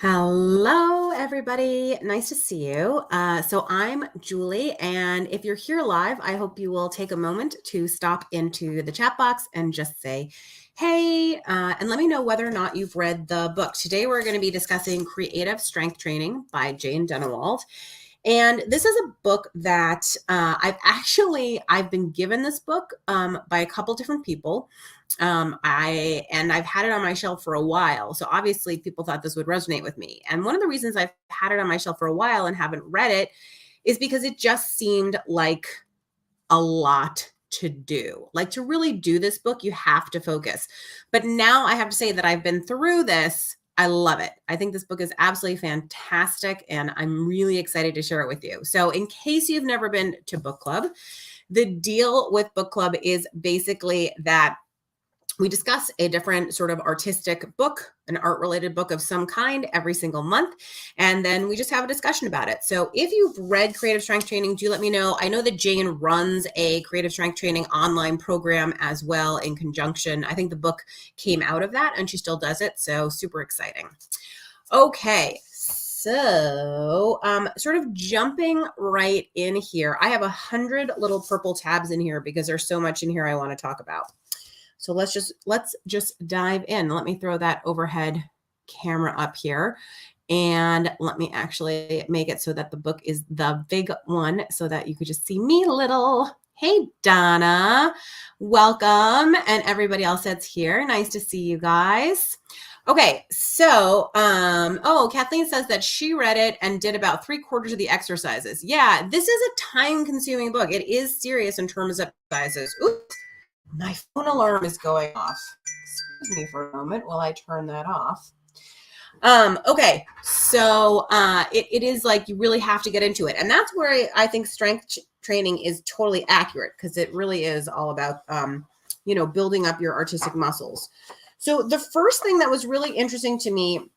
Hello, everybody. Nice to see you. So I'm Julie, and if you're here live, I hope you will take a moment to stop into the chat box and just say, hey, and let me know whether or not you've read the book. Today, we're going to be discussing Creative Strength Training by Jane Dunewald. And this is a book that I've been given this book by a couple different people. I've had it on my shelf for a while. So obviously people thought this would resonate with me. And one of the reasons I've had it on my shelf for a while and haven't read it is because it just seemed like a lot to do. Like, to really do this book, you have to focus. But now I have to say that I've been through this. I love it. I think this book is absolutely fantastic, and I'm really excited to share it with you. So in case you've never been to book club, the deal with book club is basically that we discuss a different sort of artistic book, an art related book of some kind every single month. And then we just have a discussion about it. So if you've read Creative Strength Training, do let me know. I know that Jane runs a Creative Strength Training online program as well in conjunction. I think the book came out of that and she still does it. So super exciting. Okay. So sort of jumping right in here, I have 100 little purple tabs in here because there's so much in here I want to talk about. So let's just dive in. Let me throw that overhead camera up here. And let me actually make it so that the book is the big one so that you could just see me little. Hey, Donna, welcome. And everybody else that's here. Nice to see you guys. Okay, so, Kathleen says that she read it and did about 3/4 of the exercises. Yeah, this is a time-consuming book. It is serious in terms of exercises. Oops. My phone alarm is going off. Excuse me for a moment while I turn that off. Okay, so it is like you really have to get into it. And that's where I think strength training is totally accurate, because it really is all about, building up your artistic muscles. So the first thing that was really interesting to me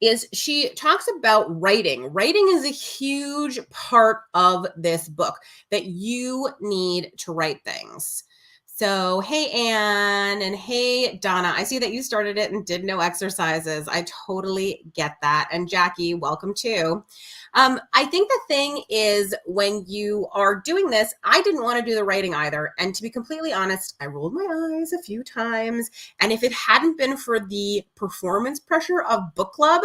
is she talks about writing. Writing is a huge part of this book, that you need to write things. So, hey, Anne, and hey, Donna, I see that you started it and did no exercises. I totally get that. And Jackie, welcome too. I think the thing is, when you are doing this, I didn't want to do the writing either. And to be completely honest, I rolled my eyes a few times. And if it hadn't been for the performance pressure of book club,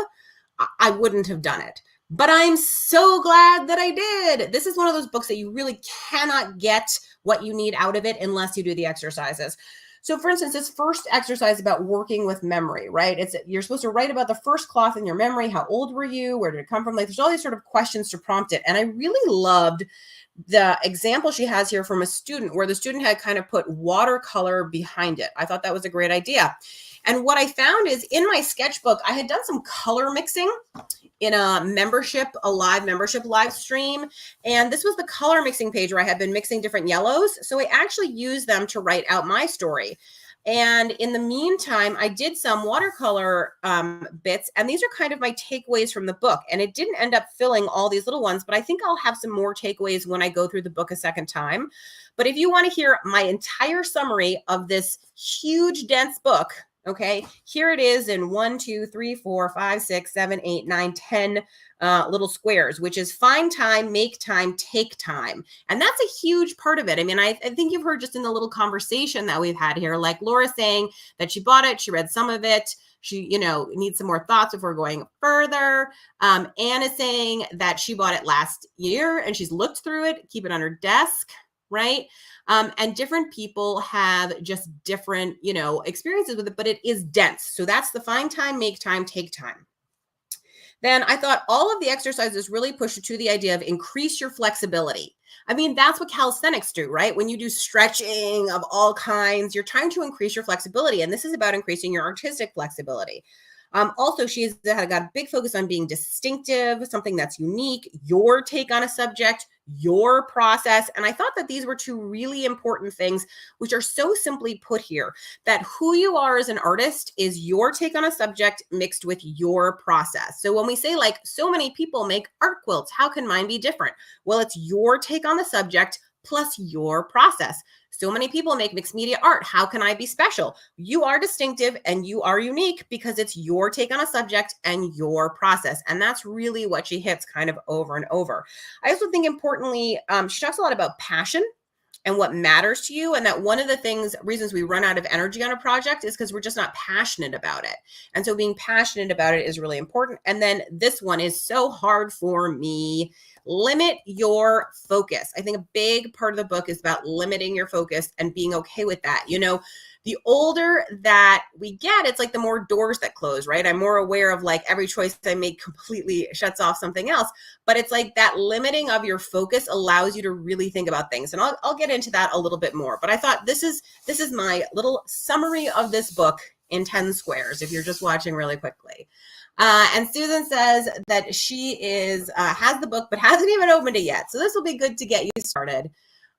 I wouldn't have done it. But I'm so glad that I did. This is one of those books that you really cannot get what you need out of it unless you do the exercises. So for instance, this first exercise about working with memory, right? You're supposed to write about the first cloth in your memory. How old were you? Where did it come from? Like, there's all these sort of questions to prompt it. And I really loved the example she has here from a student, where the student had kind of put watercolor behind it. I thought that was a great idea. And what I found is, in my sketchbook, I had done some color mixing in a live membership live stream. And this was the color mixing page where I had been mixing different yellows. So I actually used them to write out my story. And in the meantime, I did some watercolor bits, and these are kind of my takeaways from the book. And it didn't end up filling all these little ones, but I think I'll have some more takeaways when I go through the book a second time. But if you want to hear my entire summary of this huge, dense book, okay, here it is in 1, 2, 3, 4, 5, 6, 7, 8, 9, 10 little squares, which is find time, make time, take time. And that's a huge part of it. I mean, I think you've heard just in the little conversation that we've had here, like Laura saying that she bought it, she read some of it, she, needs some more thoughts before going further. Anne is saying that she bought it last year and she's looked through it, keep it on her desk, right? And different people have just different, experiences with it, but it is dense. So that's the find time, make time, take time. Then I thought all of the exercises really push to the idea of increase your flexibility. I mean, that's what calisthenics do, right? When you do stretching of all kinds, you're trying to increase your flexibility. And this is about increasing your artistic flexibility. Also, she's got a big focus on being distinctive, something that's unique, your take on a subject, your process. And I thought that these were two really important things, which are so simply put here, that who you are as an artist is your take on a subject mixed with your process. So when we say, like, so many people make art quilts, how can mine be different? Well, it's your take on the subject plus your process. So many people make mixed media art. How can I be special? You are distinctive and you are unique because it's your take on a subject and your process. And that's really what she hits kind of over and over. I also think importantly, she talks a lot about passion and what matters to you. And that one of the reasons we run out of energy on a project is because we're just not passionate about it. And so being passionate about it is really important. And then this one is so hard for me. Limit your focus. I think a big part of the book is about limiting your focus and being okay with that. You know, the older that we get, it's like the more doors that close, right? I'm more aware of like every choice I make completely shuts off something else. But it's like that limiting of your focus allows you to really think about things. And I'll get into that a little bit more. But I thought this is my little summary of this book in 10 squares, if you're just watching really quickly. And Susan says that she has the book, but hasn't even opened it yet. So this will be good to get you started.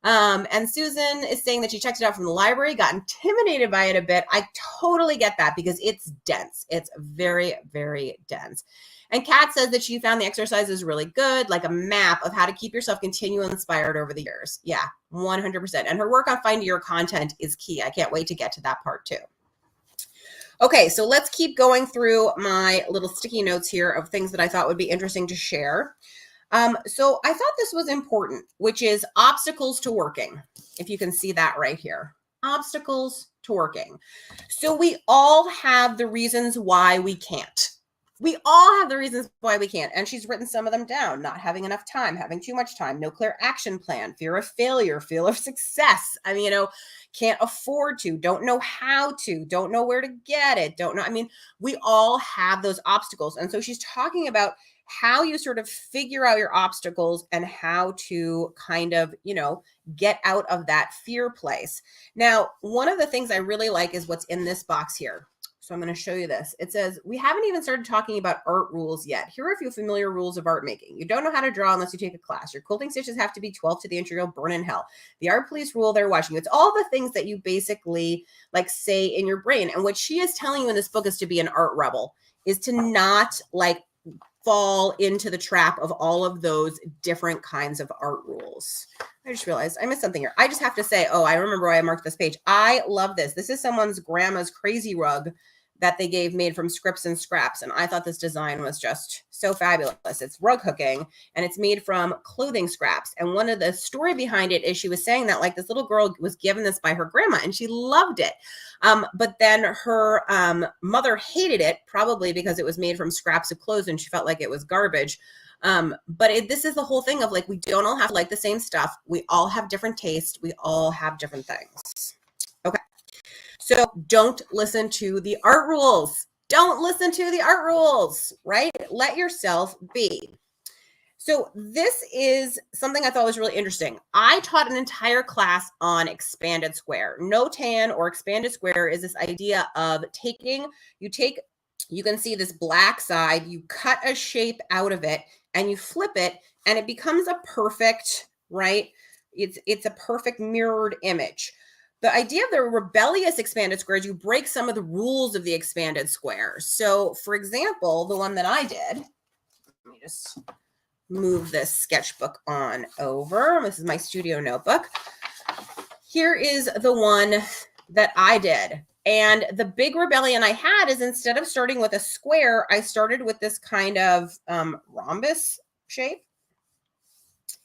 And Susan is saying that she checked it out from the library, got intimidated by it a bit. I totally get that because it's dense. It's very, very dense. And Kat says that she found the exercises really good, like a map of how to keep yourself continually inspired over the years. Yeah, 100%. And her work on finding your content is key. I can't wait to get to that part too. Okay, so let's keep going through my little sticky notes here of things that I thought would be interesting to share. So I thought this was important, which is obstacles to working. If you can see that right here, obstacles to working. So we all have the reasons why we can't. We all have the reasons why we can't. And she's written some of them down: not having enough time, having too much time, no clear action plan, fear of failure, fear of success. I mean, can't afford to, don't know how to, don't know where to get it, don't know. I mean, we all have those obstacles. And so she's talking about how you sort of figure out your obstacles and how to kind of, get out of that fear place. Now, one of the things I really like is what's in this box here. So I'm going to show you this. It says, we haven't even started talking about art rules yet. Here are a few familiar rules of art making. You don't know how to draw unless you take a class. Your quilting stitches have to be 12 to the inch or you'll burn in hell. The art police rule, they're watching you. It's all the things that you basically like say in your brain. And what she is telling you in this book is to be an art rebel, is to not like fall into the trap of all of those different kinds of art rules. I just realized I missed something here. I just have to say, I remember why I marked this page. I love this. This is someone's grandma's crazy rug that they gave made from scripts and scraps. And I thought this design was just so fabulous. It's rug hooking and it's made from clothing scraps. And one of the story behind it is she was saying that like this little girl was given this by her grandma and she loved it. But then her mother hated it, probably because it was made from scraps of clothes and she felt like it was garbage. But this is the whole thing of like, we don't all have to like the same stuff. We all have different tastes. We all have different things. Okay. So don't listen to the art rules. Don't listen to the art rules, right? Let yourself be. So this is something I thought was really interesting. I taught an entire class on expanded square. Notan or expanded square is this idea of you can see this black side, you cut a shape out of it and you flip it and it becomes a perfect, right? It's a perfect mirrored image. The idea of the rebellious expanded square is you break some of the rules of the expanded square. So for example, the one that I did, let me just move this sketchbook on over. This is my studio notebook. Here is the one that I did. And the big rebellion I had is instead of starting with a square, I started with this kind of rhombus shape.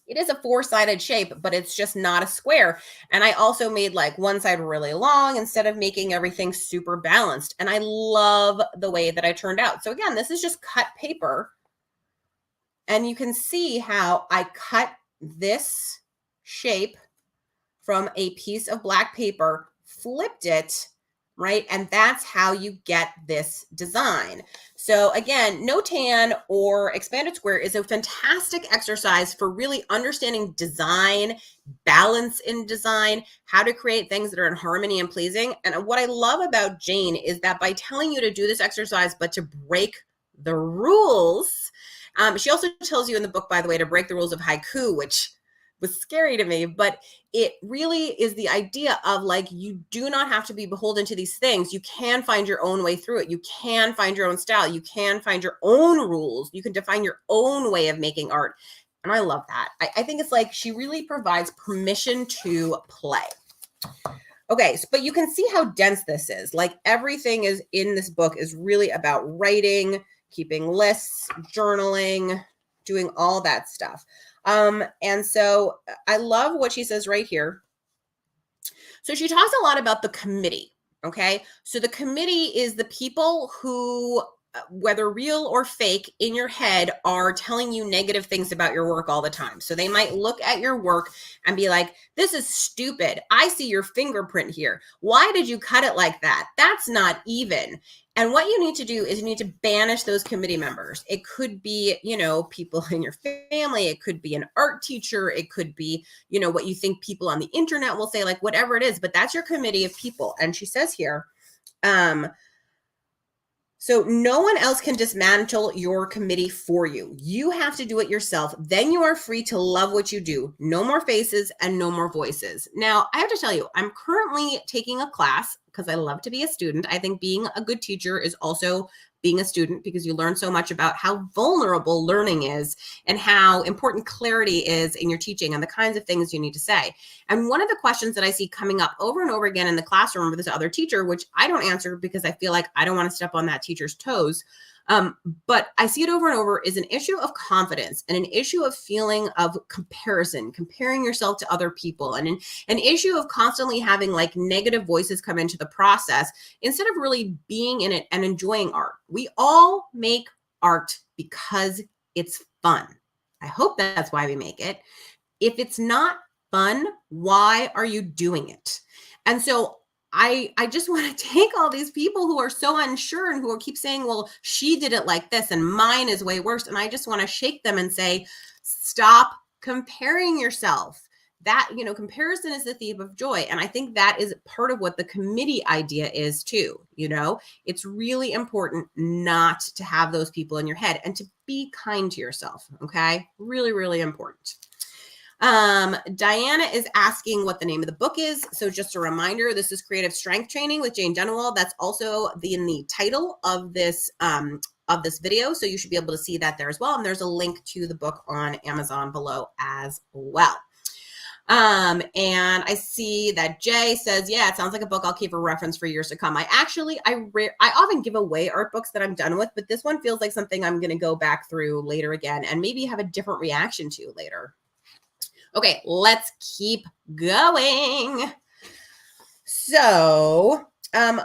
It is a four-sided shape, but it's just not a square. And I also made like one side really long instead of making everything super balanced. And I love the way that I turned out. So again, this is just cut paper. And you can see how I cut this shape from a piece of black paper, flipped it, right? And that's how you get this design. So again, Notan or expanded square is a fantastic exercise for really understanding design, balance in design, how to create things that are in harmony and pleasing. And what I love about Jane is that by telling you to do this exercise, but to break the rules, she also tells you in the book, by the way, to break the rules of haiku, which was scary to me, but it really is the idea of like, you do not have to be beholden to these things. You can find your own way through it. You can find your own style. You can find your own rules. You can define your own way of making art. And I love that. I think it's like she really provides permission to play. Okay, but you can see how dense this is. Like everything is in this book is really about writing, keeping lists, journaling, doing all that stuff. And so I love what she says right here. So she talks a lot about the committee. Okay. So the committee is the people who, whether real or fake, in your head are telling you negative things about your work all the time. So they might look at your work and be like, this is stupid. I see your fingerprint here. Why did you cut it like that? That's not even. And what you need to do is you need to banish those committee members. It could be, people in your family. It could be an art teacher. It could be, what you think people on the internet will say, like whatever it is, but that's your committee of people. And she says here, so no one else can dismantle your committee for you. You have to do it yourself. Then you are free to love what you do. No more faces and no more voices. Now, I have to tell you, I'm currently taking a class because I love to be a student. I think being a good teacher is also being a student because you learn so much about how vulnerable learning is and how important clarity is in your teaching and the kinds of things you need to say. And one of the questions that I see coming up over and over again in the classroom with this other teacher, which I don't answer because I feel like I don't want to step on that teacher's toes, but I see it over and over, is an issue of confidence and an issue of feeling of comparison, comparing yourself to other people, and an issue of constantly having like negative voices come into the process instead of really being in it and enjoying art. We all make art because it's fun. I hope that's why we make it. If it's not fun, why are you doing it? And so I just want to take all these people who are so unsure and who keep saying, well, she did it like this and mine is way worse. And I just want to shake them and say, stop comparing yourself. That, comparison is the thief of joy. And I think that is part of what the committee idea is too. It's really important not to have those people in your head and to be kind to yourself. Okay. Really, really important. Diana is asking what the name of the book is. So just a reminder, this is Creative Strength Training with Jane Dunawall. That's also in the title of this video. So you should be able to see that there as well. And there's a link to the book on Amazon below as well. And I see that Jay says, yeah, it sounds like a book I'll keep for reference for years to come. I often give away art books that I'm done with, but this one feels like something I'm going to go back through later again and maybe have a different reaction to later. Okay, let's keep going. So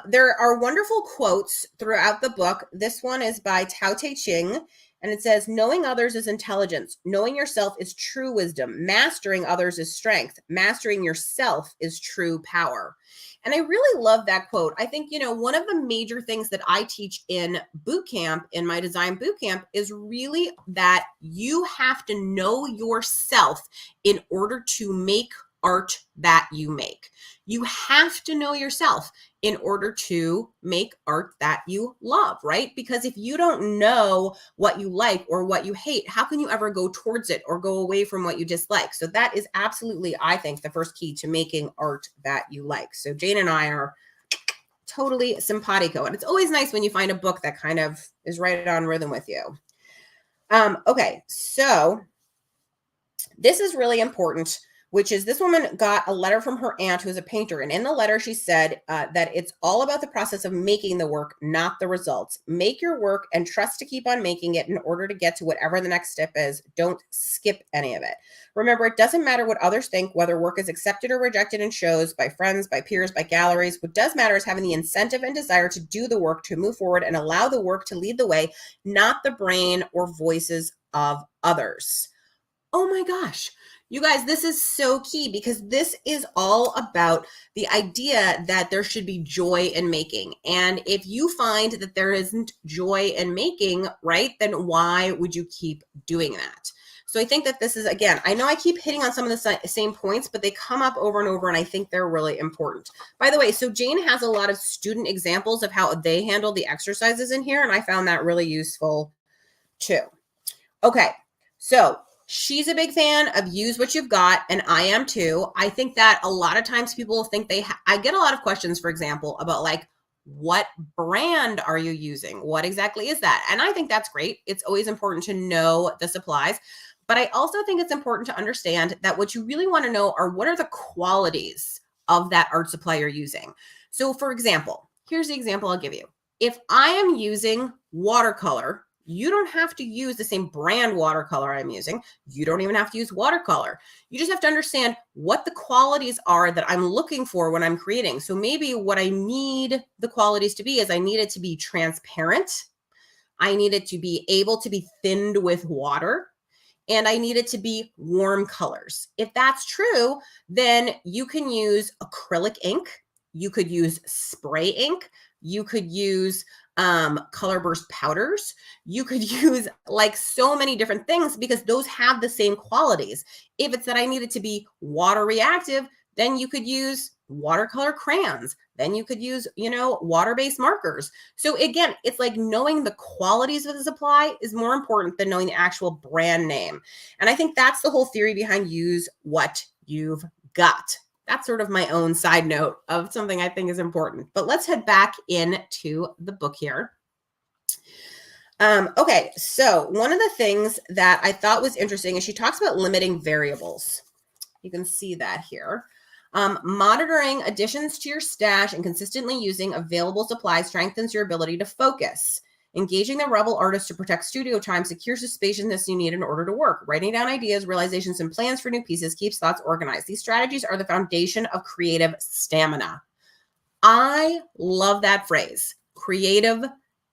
there are wonderful quotes throughout the book. This one is by Tao Te Ching, and it says, knowing others is intelligence. Knowing yourself is true wisdom. Mastering others is strength. Mastering yourself is true power. And I really love that quote. I think, one of the major things that I teach in boot camp, in my design boot camp, is really that you have to know yourself in order to make art that you make. You have to know yourself in order to make art that you love, right? Because if you don't know what you like or what you hate, how can you ever go towards it or go away from what you dislike? So that is absolutely, I think, the first key to making art that you like. So Jane and I are totally simpatico. And it's always nice when you find a book that kind of is right on rhythm with you. Okay, so this is really important, which is this woman got a letter from her aunt who's a painter. And in the letter, she said that it's all about the process of making the work, not the results. Make your work and trust to keep on making it in order to get to whatever the next step is. Don't skip any of it. Remember, it doesn't matter what others think, whether work is accepted or rejected in shows, by friends, by peers, by galleries. What does matter is having the incentive and desire to do the work, to move forward and allow the work to lead the way, not the brain or voices of others. Oh my gosh. You guys, this is so key because this is all about the idea that there should be joy in making. And if you find that there isn't joy in making, right, then why would you keep doing that? So I think that this is, again, I know I keep hitting on some of the same points, but they come up over and over, and I think they're really important. By the way, so Jane has a lot of student examples of how they handle the exercises in here, and I found that really useful too. Okay, so she's a big fan of use what you've got, and I am too. I think that a lot of times people think I get a lot of questions, for example, about like, what brand are you using? What exactly is that? And I think that's great. It's always important to know the supplies, but I also think it's important to understand that what you really want to know are what are the qualities of that art supply you're using. So for example, here's the example I'll give you. If I am using watercolor, you don't have to use the same brand watercolor I'm using. You don't even have to use watercolor. You just have to understand what the qualities are that I'm looking for when I'm creating. So maybe what I need the qualities to be is I need it to be transparent. I need it to be able to be thinned with water. And I need it to be warm colors. If that's true, then you can use acrylic ink. You could use spray ink. You could use color burst powders. You could use like so many different things because those have the same qualities. If it's that I need it to be water reactive, then you could use watercolor crayons. Then you could use, water-based markers. So again, it's like knowing the qualities of the supply is more important than knowing the actual brand name. And I think that's the whole theory behind use what you've got. That's sort of my own side note of something I think is important. But let's head back into the book here. Okay, so one of the things that I thought was interesting is she talks about limiting variables. You can see that here. Monitoring additions to your stash and consistently using available supplies strengthens your ability to focus. Engaging the rebel artist to protect studio time secures the spaciousness you need in order to work. Writing down ideas, realizations, and plans for new pieces keeps thoughts organized. These strategies are the foundation of creative stamina. I love that phrase, creative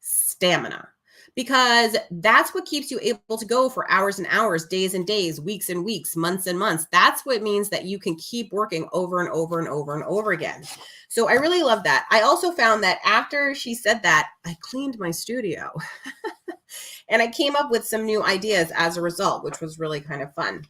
stamina, because that's what keeps you able to go for hours and hours, days and days, weeks and weeks, months and months. That's what means that you can keep working over and over and over and over again. So I really love that. I also found that after she said that, I cleaned my studio and I came up with some new ideas as a result, which was really kind of fun.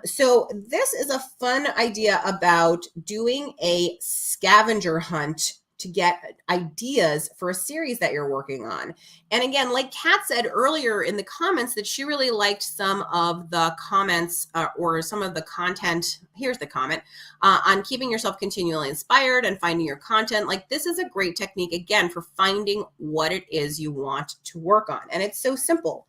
So this is a fun idea about doing a scavenger hunt to get ideas for a series that you're working on. And again, like Kat said earlier in the comments that she really liked some of the comments or some of the content, here's the comment, on keeping yourself continually inspired and finding your content. Like this is a great technique, again, for finding what it is you want to work on. And it's so simple,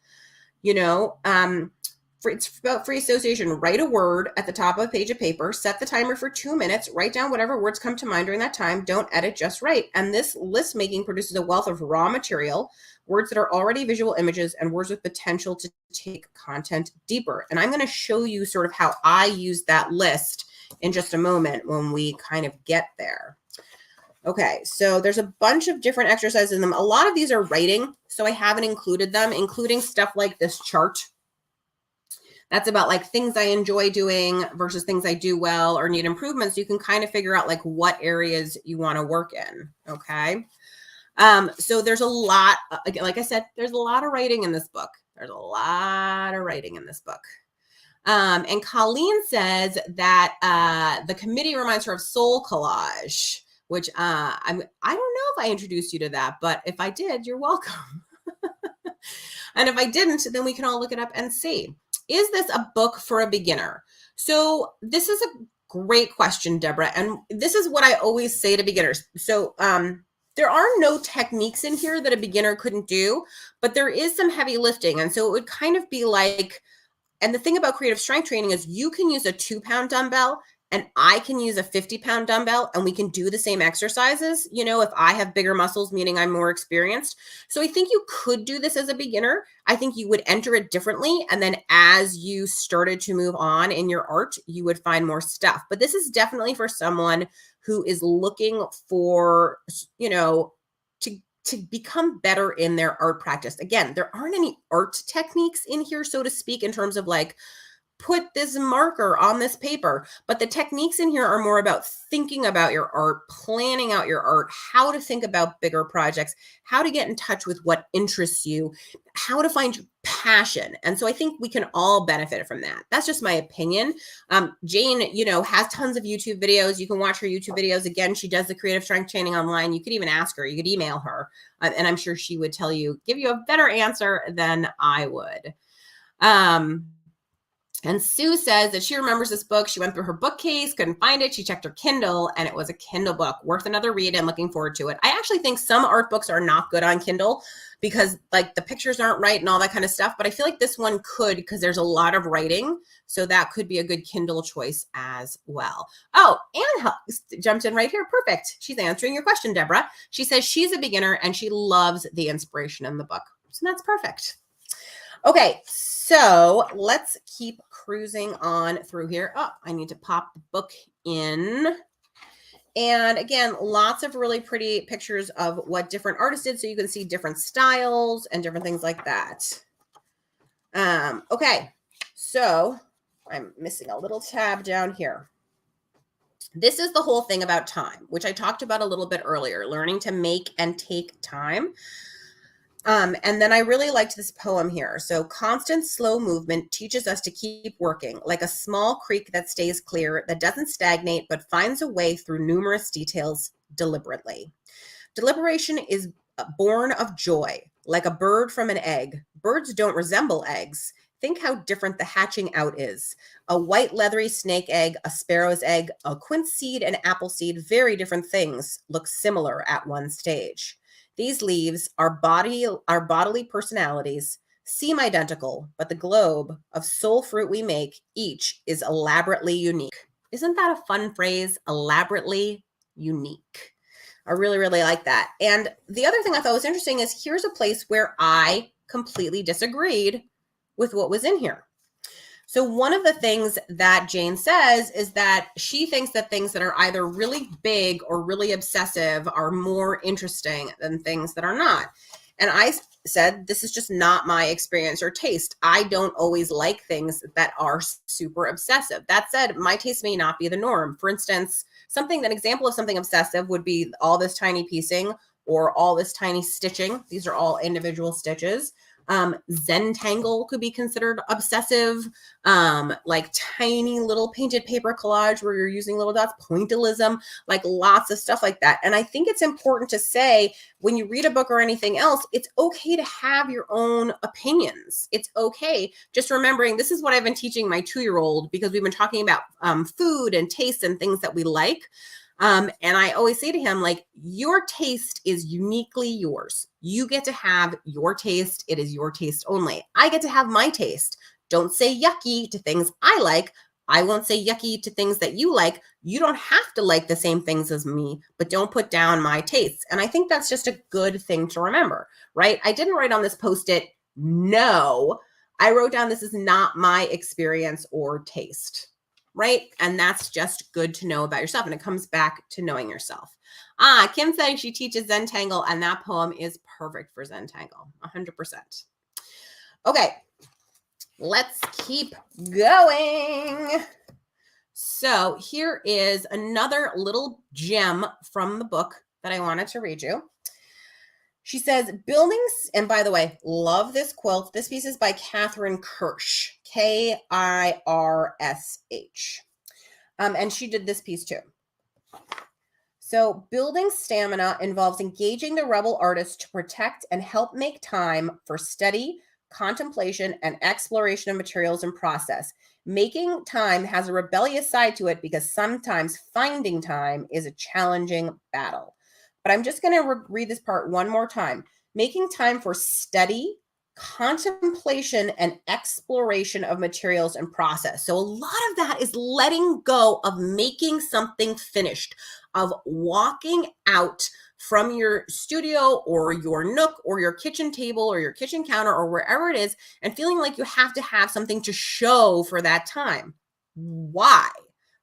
it's about free association. Write a word at the top of a page of paper, set the timer for 2 minutes, write down whatever words come to mind during that time. Don't edit, just write. And this list making produces a wealth of raw material, words that are already visual images, and words with potential to take content deeper. And I'm going to show you sort of how I use that list in just a moment when we kind of get there. Okay, so there's a bunch of different exercises in them. A lot of these are writing, so I haven't included them, including stuff like this chart. That's about like things I enjoy doing versus things I do well or need improvements. You can kind of figure out like what areas you want to work in. Okay. So there's a lot, like I said, there's a lot of writing in this book. There's a lot of writing in this book. And Colleen says that the committee reminds her of soul collage, which I don't know if I introduced you to that, but if I did, you're welcome. And if I didn't, then we can all look it up and see. Is this a book for a beginner? So this is a great question, Deborah. And this is what I always say to beginners. So there are no techniques in here that a beginner couldn't do, but there is some heavy lifting. And so it would kind of be like, and the thing about creative strength training is you can use a 2-pound dumbbell and I can use a 50-pound dumbbell and we can do the same exercises, if I have bigger muscles, meaning I'm more experienced. So I think you could do this as a beginner. I think you would enter it differently. And then as you started to move on in your art, you would find more stuff. But this is definitely for someone who is looking for, to become better in their art practice. Again, there aren't any art techniques in here, so to speak, in terms of like, put this marker on this paper, but the techniques in here are more about thinking about your art, planning out your art, how to think about bigger projects, how to get in touch with what interests you, how to find your passion. And so I think we can all benefit from that. That's just my opinion. Jane, has tons of YouTube videos. You can watch her YouTube videos. Again, she does the creative strength training online. You could even ask her, you could email her, and I'm sure she would give you a better answer than I would. And Sue says that she remembers this book. She went through her bookcase, couldn't find it. She checked her Kindle, and it was a Kindle book. Worth another read and looking forward to it. I actually think some art books are not good on Kindle because like the pictures aren't right and all that kind of stuff. But I feel like this one could, because there's a lot of writing. So that could be a good Kindle choice as well. Oh, Anne jumped in right here. Perfect. She's answering your question, Deborah. She says she's a beginner and she loves the inspiration in the book. So that's perfect. Okay, so let's keep cruising on through here. Oh, I need to pop the book in. And again, lots of really pretty pictures of what different artists did, so you can see different styles and different things like that. Okay, so I'm missing a little tab down here. This is the whole thing about time, which I talked about a little bit earlier, learning to make and take time. And then I really liked this poem here. So constant slow movement teaches us to keep working like a small creek that stays clear, that doesn't stagnate, but finds a way through numerous details deliberately. Deliberation is born of joy, like a bird from an egg. Birds don't resemble eggs. Think how different the hatching out is. A white leathery snake egg, a sparrow's egg, a quince seed, and apple seed, very different things, look similar at one stage. These leaves, our bodily personalities, seem identical, but the globe of soul fruit we make, each is elaborately unique. Isn't that a fun phrase? Elaborately unique. I really, really like that. And the other thing I thought was interesting is here's a place where I completely disagreed with what was in here. So one of the things that Jane says is that she thinks that things that are either really big or really obsessive are more interesting than things that are not. And I said, this is just not my experience or taste. I don't always like things that are super obsessive. That said, my taste may not be the norm. For instance, an example of something obsessive would be all this tiny piecing or all this tiny stitching. These are all individual stitches. Zentangle could be considered obsessive, like tiny little painted paper collage where you're using little dots, pointillism, like lots of stuff like that. And I think it's important to say when you read a book or anything else, it's okay to have your own opinions. It's okay. Just remembering this is what I've been teaching my 2-year-old because we've been talking about food and taste and things that we like. And I always say to him, like, your taste is uniquely yours. You get to have your taste. It is your taste only. I get to have my taste. Don't say yucky to things I like. I won't say yucky to things that you like. You don't have to like the same things as me, but don't put down my tastes. And I think that's just a good thing to remember, right? I didn't write on this Post-it, no. I wrote down, this is not my experience or taste. Right? And that's just good to know about yourself. And it comes back to knowing yourself. Kim said she teaches Zentangle, and that poem is perfect for Zentangle, 100%. Okay, let's keep going. So here is another little gem from the book that I wanted to read you. She says, buildings, and by the way, love this quilt. This piece is by Catherine Kirsch, Kirsh. And she did this piece too. So building stamina involves engaging the rebel artist to protect and help make time for study, contemplation, and exploration of materials and process. Making time has a rebellious side to it because sometimes finding time is a challenging battle. But I'm just going to read this part one more time. Making time for study, contemplation, and exploration of materials and process. So a lot of that is letting go of making something finished, of walking out from your studio or your nook or your kitchen table or your kitchen counter or wherever it is and feeling like you have to have something to show for that time. Why?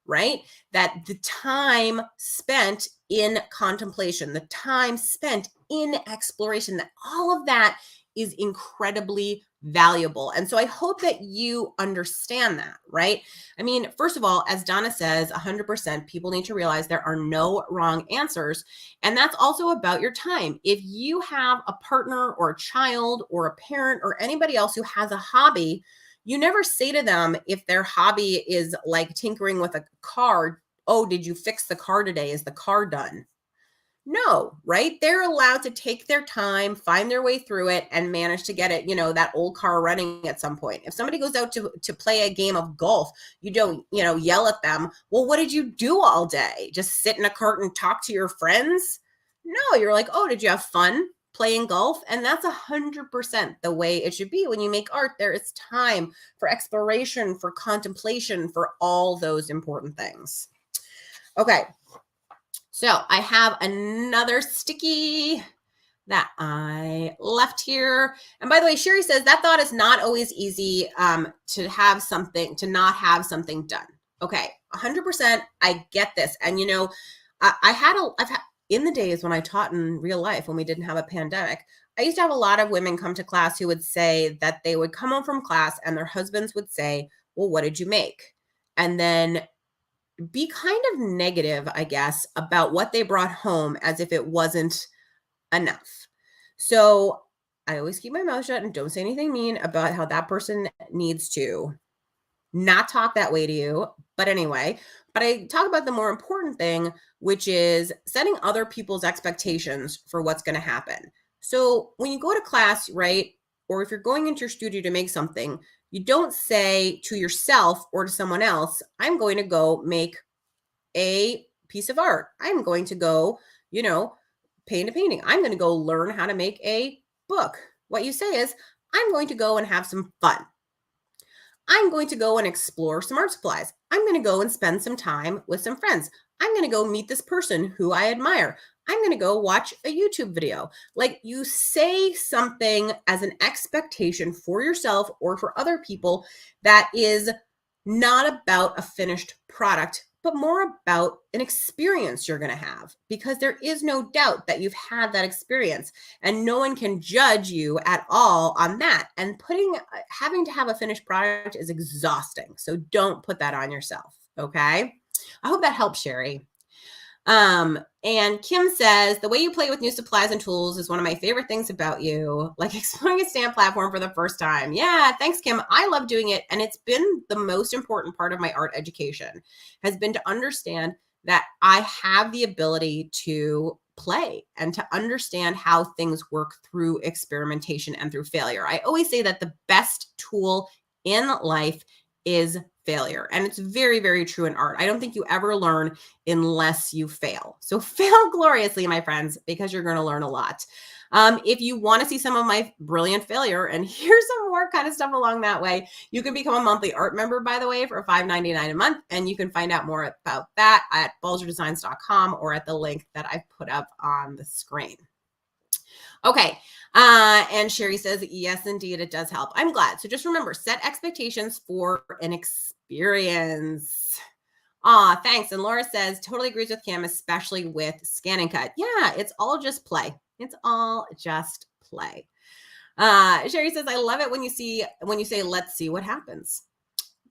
Right? That the time spent in contemplation, the time spent in exploration, that all of that is incredibly valuable. And so I hope that you understand that, right? I mean, first of all, as Donna says, 100%, people need to realize there are no wrong answers. And that's also about your time. If you have a partner or a child or a parent or anybody else who has a hobby, you never say to them, if their hobby is like tinkering with a car, oh, did you fix the car today? Is the car done? No, right? They're allowed to take their time, find their way through it, and manage to get it, that old car running at some point. If somebody goes out to play a game of golf, you don't, yell at them. Well, what did you do all day? Just sit in a cart and talk to your friends? No, you're like, oh, did you have fun? playing golf, and that's 100% the way it should be. When you make art, there is time for exploration, for contemplation, for all those important things. Okay, so I have another sticky that I left here. And by the way, Sherry says that thought is not always easy to not have something done. Okay, 100%, I get this. And you know, I've had in the days when I taught in real life, when we didn't have a pandemic, I used to have a lot of women come to class who would say that they would come home from class and their husbands would say, well, what did you make? And then be kind of negative, I guess, about what they brought home as if it wasn't enough. So I always keep my mouth shut and don't say anything mean about how that person needs to not talk that way to you. But anyway, but I talk about the more important thing, which is setting other people's expectations for what's going to happen. So when you go to class, right, or if you're going into your studio to make something, you don't say to yourself or to someone else, I'm going to go make a piece of art. I'm going to go, paint a painting. I'm going to go learn how to make a book. What you say is, I'm going to go and have some fun. I'm going to go and explore some art supplies. I'm going to go and spend some time with some friends. I'm going to go meet this person who I admire. I'm going to go watch a YouTube video. Like, you say something as an expectation for yourself or for other people that is not about a finished product, but more about an experience you're going to have, because there is no doubt that you've had that experience and no one can judge you at all on that. And having to have a finished product is exhausting. So don't put that on yourself. Okay. I hope that helps, Sherry. And Kim says, the way you play with new supplies and tools is one of my favorite things about you, like exploring a stamp platform for the first time. Yeah, thanks, Kim. I love doing it. And it's been the most important part of my art education, has been to understand that I have the ability to play and to understand how things work through experimentation and through failure. I always say that the best tool in life is failure. And it's very, very true in art. I don't think you ever learn unless you fail. So fail gloriously, my friends, because you're going to learn a lot. If you want to see some of my brilliant failure and hear some more kind of stuff along that way, you can become a monthly art member, by the way, for $5.99 a month. And you can find out more about that at balzerdesigns.com or at the link that I put up on the screen. Okay. And Sherry says, yes, indeed, it does help. I'm glad. So just remember, set expectations for an experience. Thanks. And Laura says, totally agrees with Kim, especially with Scan and Cut. Yeah, it's all just play. It's all just play. Sherry says, I love it when you say, let's see what happens.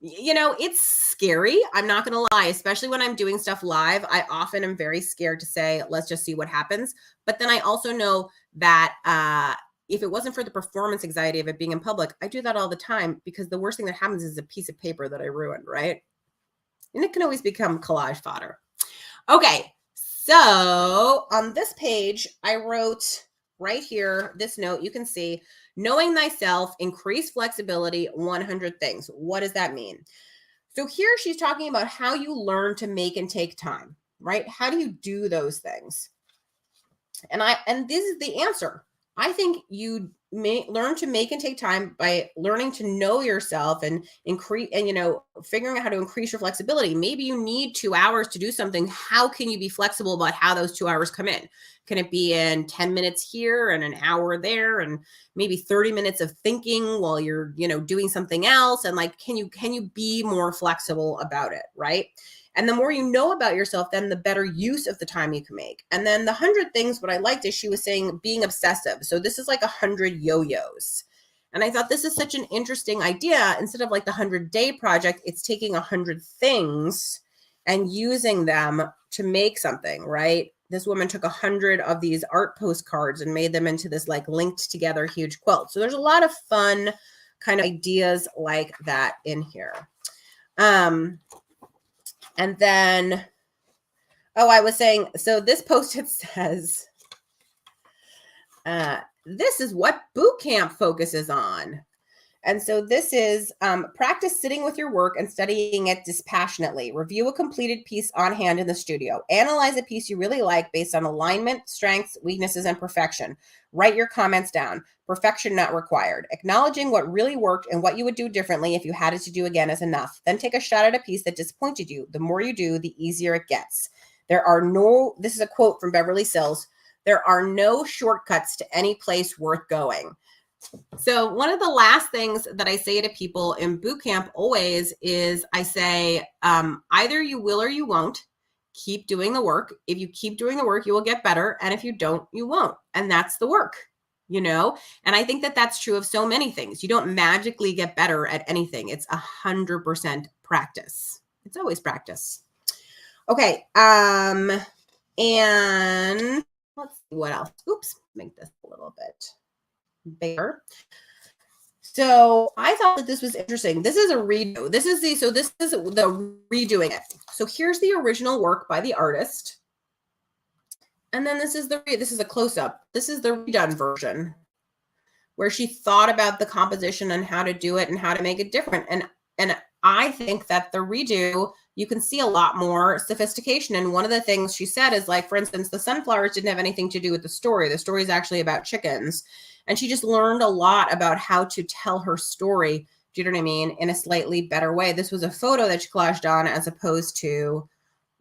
It's scary. I'm not going to lie, especially when I'm doing stuff live. I often am very scared to say, let's just see what happens. But then I also know that if it wasn't for the performance anxiety of it being in public, I do that all the time, because the worst thing that happens is a piece of paper that I ruined, right? And it can always become collage fodder. Okay, so on this page, I wrote right here, this note, you can see, knowing thyself, increase flexibility, 100 things. What does that mean? So here she's talking about how you learn to make and take time, right? How do you do those things? And this is the answer. I think you may learn to make and take time by learning to know yourself and figuring out how to increase your flexibility. Maybe you need 2 hours to do something. How can you be flexible about how those 2 hours come in? Can it be in 10 minutes here and an hour there and maybe 30 minutes of thinking while you're, doing something else? And like, can you be more flexible about it, right? And the more you know about yourself, then the better use of the time you can make. And then the 100 things, what I liked is she was saying being obsessive. So this is like 100 yo-yos. And I thought this is such an interesting idea. Instead of like the 100-day project, it's taking 100 things and using them to make something, right? This woman took 100 of these art postcards and made them into this like linked together huge quilt. So there's a lot of fun kind of ideas like that in here. And then, I was saying, so this post-it says, this is what boot camp focuses on. And so this is practice sitting with your work and studying it dispassionately. Review a completed piece on hand in the studio. Analyze a piece you really like based on alignment, strengths, weaknesses, and perfection. Write your comments down. Perfection not required. Acknowledging what really worked and what you would do differently if you had it to do again is enough. Then take a shot at a piece that disappointed you. The more you do, the easier it gets. This is a quote from Beverly Sills, there are no shortcuts to any place worth going. So one of the last things that I say to people in boot camp always is I say, either you will or you won't. Keep doing the work. If you keep doing the work, you will get better. And if you don't, you won't. And that's the work, you know? And I think that that's true of so many things. You don't magically get better at anything. It's 100% practice. It's always practice. Okay. And let's see what else. Oops, make this a little bit bigger. So I thought that this was interesting. This is a redo. This is the redoing it. So here's the original work by the artist. And then this is a close-up. This is the redone version where she thought about the composition and how to do it and how to make it different. And I think that the redo, you can see a lot more sophistication. And one of the things she said is, like, for instance, the sunflowers didn't have anything to do with the story. The story is actually about chickens. And she just learned a lot about how to tell her story, do you know what I mean, in a slightly better way. This was a photo that she collaged on as opposed to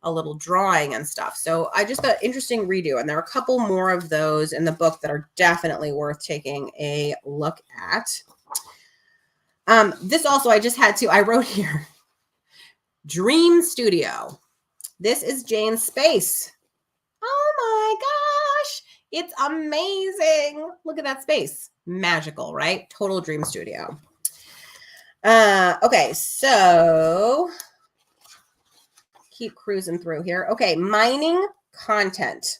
a little drawing and stuff. So I just thought interesting redo. And there are a couple more of those in the book that are definitely worth taking a look at. This also, I wrote here, Dream Studio. This is Jane's space. Oh my gosh, it's amazing. Look at that space. Magical, right? Total dream studio. Okay, so keep cruising through here. Okay, mining content.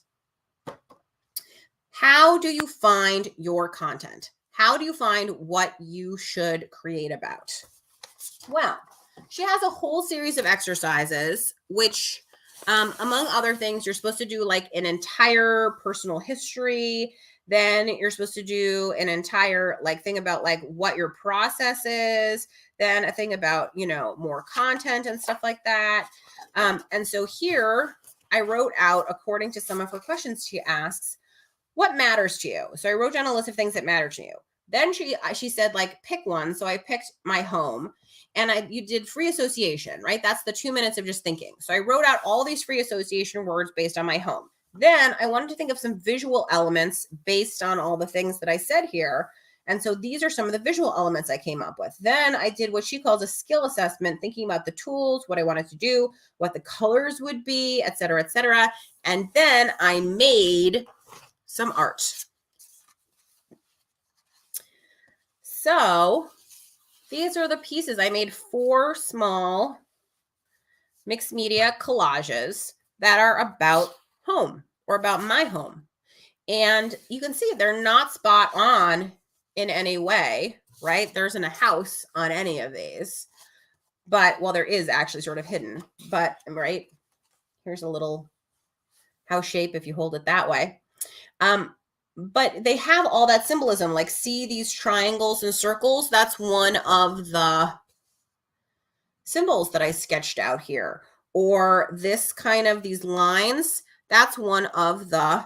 How do you find your content? How do you find what you should create about? Well, she has a whole series of exercises, which, among other things, you're supposed to do like an entire personal history. Then you're supposed to do an entire thing about what your process is. Then a thing about, more content and stuff like that. And so here I wrote out, according to some of her questions she asks, what matters to you? So I wrote down a list of things that matter to you. Then she said, pick one. So I picked my home, and you did free association, right? That's the 2 minutes of just thinking. So I wrote out all these free association words based on my home. Then I wanted to think of some visual elements based on all the things that I said here. And so these are some of the visual elements I came up with. Then I did what she calls a skill assessment, thinking about the tools, what I wanted to do, what the colors would be, et cetera, et cetera. And then I made some art. So these are the pieces. I made 4 small mixed media collages that are about home or about my home. And you can see they're not spot on in any way, right? There isn't a house on any of these, but, well, there is actually sort of hidden, but, right? Here's a little house shape if you hold it that way. But they have all that symbolism, see these triangles and circles. That's one of the symbols that I sketched out here. Or this kind of these lines, that's one of the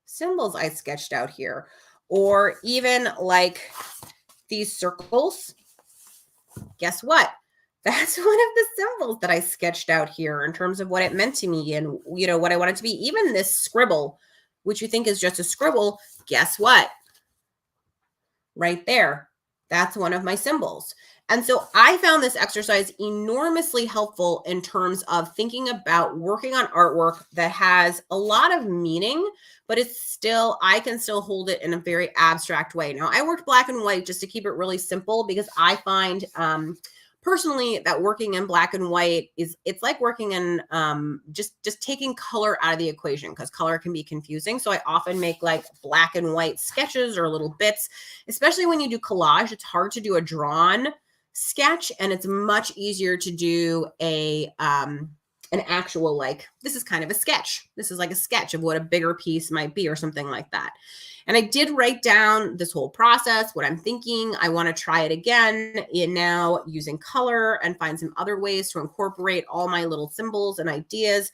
symbols I sketched out here. Or even these circles. Guess what? That's one of the symbols that I sketched out here in terms of what it meant to me and, what I wanted to be. Even this scribble, which you think is just a scribble, guess what? Right there. That's one of my symbols. And so I found this exercise enormously helpful in terms of thinking about working on artwork that has a lot of meaning, but I can still hold it in a very abstract way. Now, I worked black and white just to keep it really simple because I find, personally, that working in black and white it's like working in just taking color out of the equation, because color can be confusing. So I often make black and white sketches or little bits, especially when you do collage. It's hard to do a drawn sketch, and it's much easier to do a an actual, like, this is kind of a sketch. This is like a sketch of what a bigger piece might be or something like that. And I did write down this whole process, what I'm thinking. I want to try it again in now using color and find some other ways to incorporate all my little symbols and ideas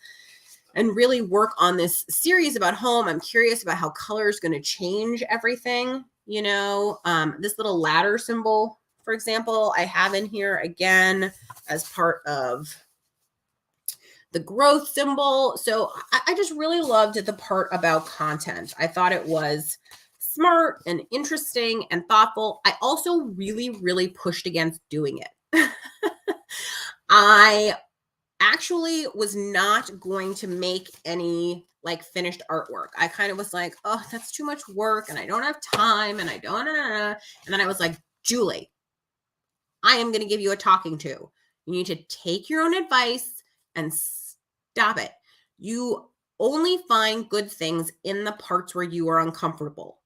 and really work on this series about home. I'm curious about how color is going to change everything. You know, this little ladder symbol, for example, I have in here again as part of the growth symbol. So I just really loved the part about content. I thought it was smart and interesting and thoughtful. I also really, really pushed against doing it. I actually was not going to make any like finished artwork. I kind of was like, oh, that's too much work and I don't have time and I don't. And then I was like, Julie, I am going to give you a talking to. You need to take your own advice and stop it. You only find good things in the parts where you are uncomfortable.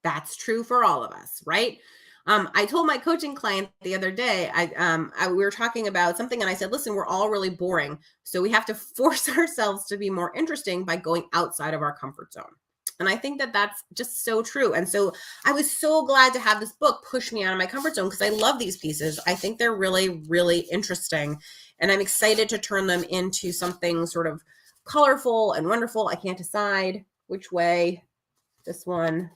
That's true for all of us, right? I told my coaching client the other day, we were talking about something and I said, listen, we're all really boring. So we have to force ourselves to be more interesting by going outside of our comfort zone. And I think that that's just so true. And so I was so glad to have this book push me out of my comfort zone because I love these pieces. I think they're really, really interesting. And I'm excited to turn them into something sort of colorful and wonderful. I can't decide which way this one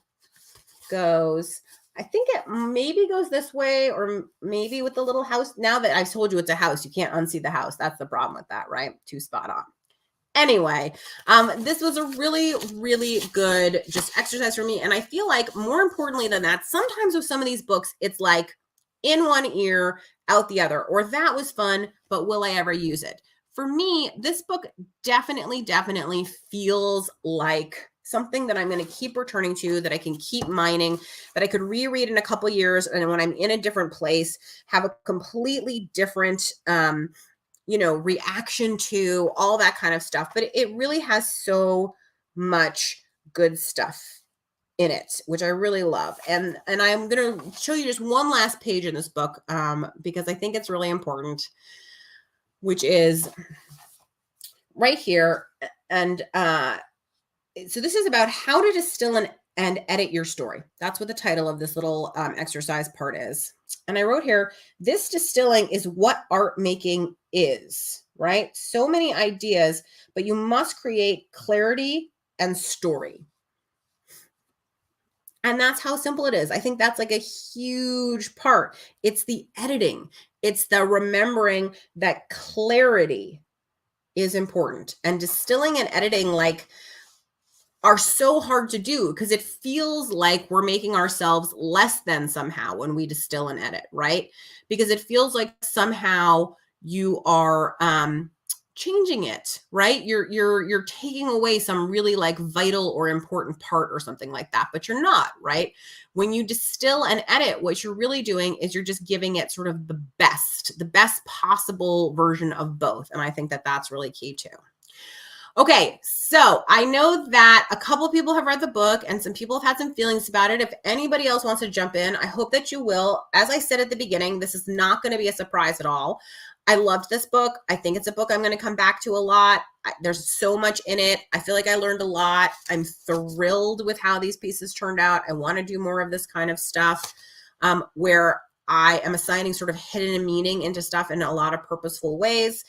goes. I think it maybe goes this way or maybe with the little house. Now that I've told you it's a house, you can't unsee the house. That's the problem with that, right? Too spot on. Anyway, this was a really, really good just exercise for me. And I feel like more importantly than that, sometimes with some of these books, it's like in one ear, out the other, or that was fun, but will I ever use it? For me, this book definitely feels like something that I'm going to keep returning to, that I can keep mining, that I could reread in a couple years. And when I'm in a different place, have a completely different, reaction to all that kind of stuff. But it really has so much good stuff in it, which I really love. And I'm going to show you just one last page in this book because I think it's really important, which is right here. And so this is about how to distill and edit your story. That's what the title of this little exercise part is. And I wrote here, this distilling is what art making is, right? So many ideas, but you must create clarity and story. And that's how simple it is. I think that's like a huge part. It's the editing. It's the remembering that clarity is important. And distilling and editing are so hard to do because it feels like we're making ourselves less than somehow when we distill and edit, right? Because it feels like somehow you are changing it, right? You're taking away some really like vital or important part or something like that, but you're not, right? When you distill and edit, what you're really doing is you're just giving it sort of the best possible version of both. And I think that that's really key too. Okay, so I know that a couple of people have read the book and some people have had some feelings about it. If anybody else wants to jump in, I hope that you will. As I said at the beginning, this is not going to be a surprise at all. I loved this book. I think it's a book I'm going to come back to a lot. There's so much in it. I feel like I learned a lot. I'm thrilled with how these pieces turned out. I want to do more of this kind of stuff where I am assigning sort of hidden meaning into stuff in a lot of purposeful ways.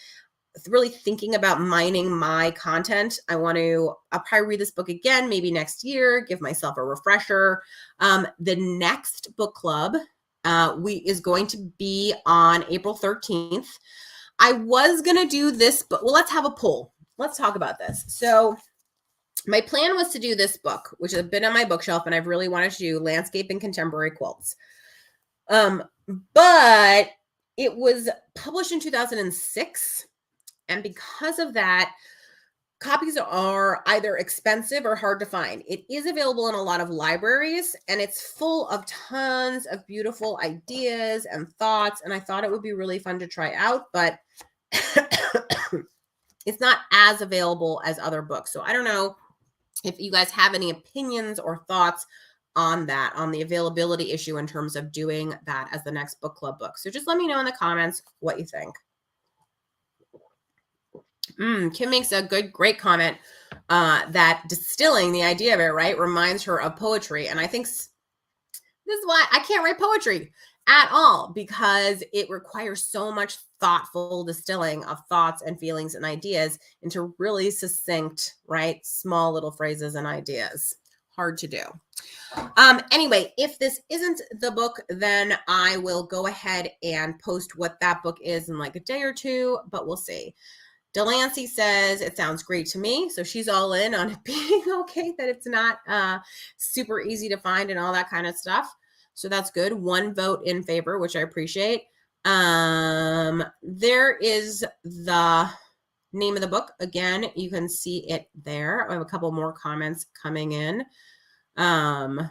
Really thinking about mining my content. I'll probably read this book again, maybe next year, give myself a refresher. The next book club is going to be on April 13th. I was going to do this, but let's have a poll. Let's talk about this. So my plan was to do this book, which has been on my bookshelf, and I've really wanted to do landscape and contemporary quilts. But it was published in 2006. And because of that, copies are either expensive or hard to find. It is available in a lot of libraries, and it's full of tons of beautiful ideas and thoughts. And I thought it would be really fun to try out, but it's not as available as other books. So I don't know if you guys have any opinions or thoughts on that, on the availability issue in terms of doing that as the next book club book. So just let me know in the comments what you think. Kim makes a great comment that distilling, the idea of it, right, reminds her of poetry. And I think this is why I can't write poetry at all, because it requires so much thoughtful distilling of thoughts and feelings and ideas into really succinct, right, small little phrases and ideas. Hard to do. Anyway, if this isn't the book, then I will go ahead and post what that book is in like a day or two, but we'll see. Delancey says it sounds great to me. So she's all in on it being okay, that it's not super easy to find and all that kind of stuff. So that's good. 1 vote in favor, which I appreciate. There is the name of the book. Again, you can see it there. I have a couple more comments coming in. Oh,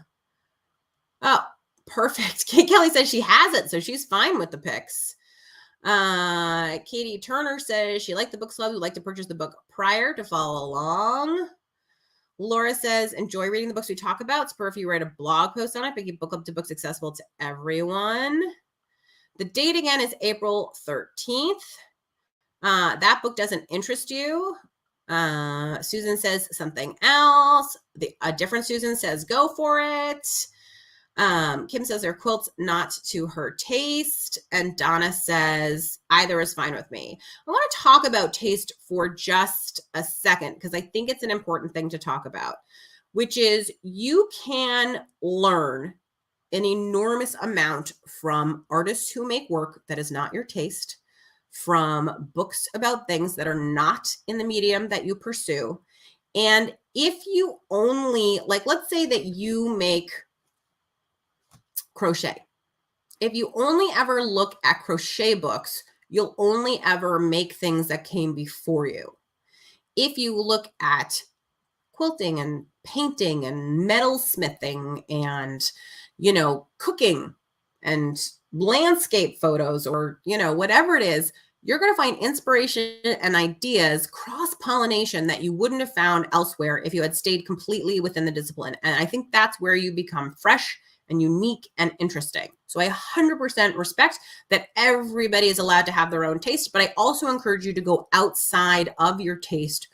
perfect. Kate Kelly says she has it, so she's fine with the picks. Katie Turner says she liked the book club, would like to purchase the book prior to follow along. Laura says, enjoy reading the books we talk about. Spur if you write a blog post on it, but keep book up to books accessible to everyone. The date again is April 13th. That book doesn't interest you. Susan says something else. A different Susan says go for it. Kim says her quilt's not to her taste. And Donna says either is fine with me. I want to talk about taste for just a second, because I think it's an important thing to talk about, which is you can learn an enormous amount from artists who make work that is not your taste, from books about things that are not in the medium that you pursue. And if you only, like, let's say that you make crochet. If you only ever look at crochet books, you'll only ever make things that came before you. If you look at quilting and painting and metal smithing and, cooking and landscape photos, or, whatever it is, you're going to find inspiration and ideas, cross-pollination, that you wouldn't have found elsewhere if you had stayed completely within the discipline. And I think that's where you become fresh and unique and interesting. So I 100% respect that everybody is allowed to have their own taste, but I also encourage you to go outside of your taste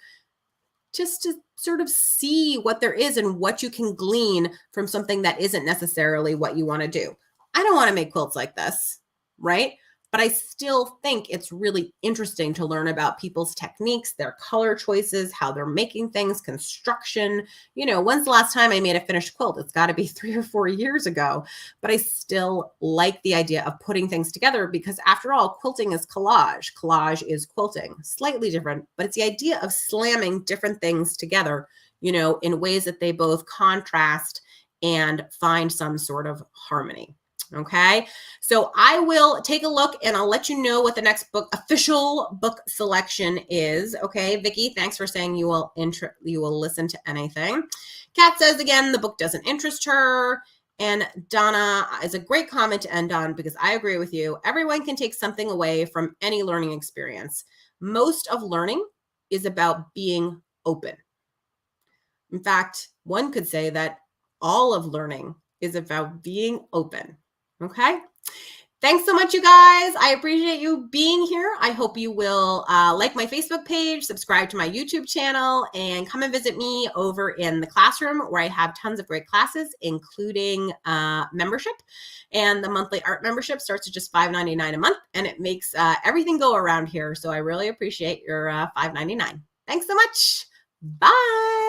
just to sort of see what there is and what you can glean from something that isn't necessarily what you want to do. I don't want to make quilts like this, right? But I still think it's really interesting to learn about people's techniques, their color choices, how they're making things, construction. When's the last time I made a finished quilt? It's got to be 3 or 4 years ago. But I still like the idea of putting things together, because after all, quilting is collage. Collage is quilting. Slightly different, but it's the idea of slamming different things together, in ways that they both contrast and find some sort of harmony. Okay, so I will take a look and I'll let you know what the next official book selection is. Okay, Vicki, thanks for saying you will listen to anything. Kat says again, the book doesn't interest her. And Donna is a great comment to end on, because I agree with you. Everyone can take something away from any learning experience. Most of learning is about being open. In fact, one could say that all of learning is about being open. Okay. Thanks so much, you guys. I appreciate you being here. I hope you will like my Facebook page, subscribe to my YouTube channel, and come and visit me over in the classroom, where I have tons of great classes, including membership. And the monthly art membership starts at just $5.99 a month, and it makes everything go around here. So I really appreciate your $5.99. Thanks so much. Bye.